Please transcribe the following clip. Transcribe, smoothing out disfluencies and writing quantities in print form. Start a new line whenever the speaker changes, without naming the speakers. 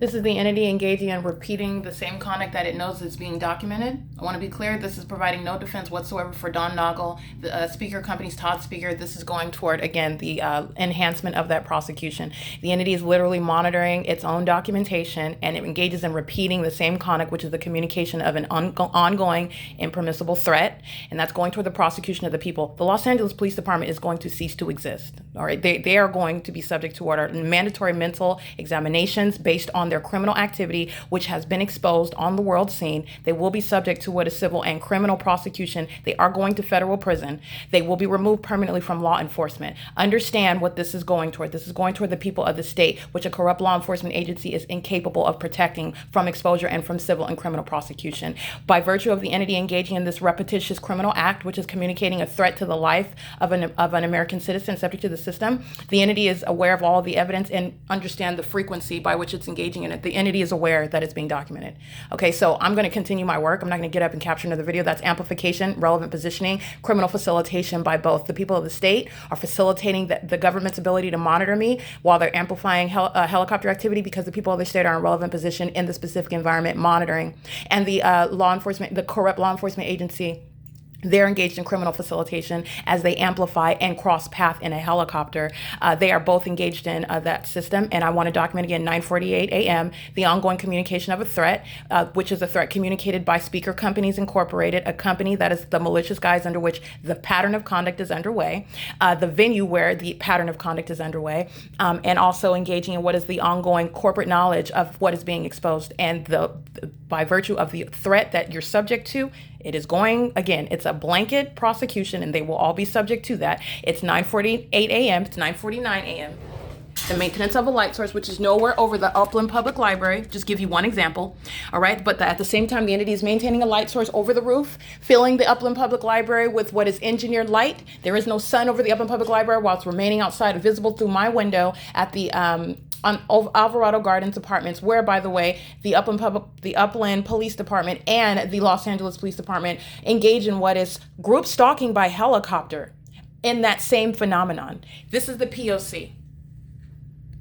This is the entity engaging in repeating the same conduct that it knows is being documented. I want to be clear, this is providing no defense whatsoever for Don Noggle, the speaker company's Todd speaker. This is going toward, again, the enhancement of that prosecution. The entity is literally monitoring its own documentation, and it engages in repeating the same conduct, which is the communication of an ongoing impermissible threat, and that's going toward the prosecution of the people. The Los Angeles Police Department is going to cease to exist. All right, they are going to be subject to order mandatory mental examinations based on their criminal activity, which has been exposed on the world scene. They will be subject to what is civil and criminal prosecution. They are going to federal prison. They will be removed permanently from law enforcement. Understand what this is going toward. This is going toward the people of the state, which a corrupt law enforcement agency is incapable of protecting from exposure and from civil and criminal prosecution. By virtue of the entity engaging in this repetitious criminal act, which is communicating a threat to the life of an American citizen subject to the system, the entity is aware of all of the evidence and understand the frequency by which it's engaging in it. The entity is aware that it's being documented. Okay, so I'm going to continue my work. I'm not going to get up and capture another video. That's amplification, relevant positioning, criminal facilitation by both. The people of the state are facilitating the government's ability to monitor me while they're amplifying helicopter activity because the people of the state are in relevant position in the specific environment monitoring. And the the corrupt law enforcement agency, they're engaged in criminal facilitation as they amplify and cross path in a helicopter. They are both engaged in that system. And I want to document again, 9:48 a.m., the ongoing communication of a threat, which is a threat communicated by Speaker Companies Incorporated, a company that is the malicious guise under which the pattern of conduct is underway, the venue where the pattern of conduct is underway, and also engaging in what is the ongoing corporate knowledge of what is being exposed. And by virtue of the threat that you're subject to, it is going, again, it's a blanket prosecution and they will all be subject to that. It's 9:48 a.m. It's 9:49 a.m. The maintenance of a light source, which is nowhere over the Upland Public Library, just give you one example, all right? But at the same time, the entity is maintaining a light source over the roof, filling the Upland Public Library with what is engineered light. There is no sun over the Upland Public Library while it's remaining outside, visible through my window at the on Alvarado Gardens Apartments, where, by the way, the Upland Police Department and the Los Angeles Police Department engage in what is group stalking by helicopter in that same phenomenon. This is the P.O.C.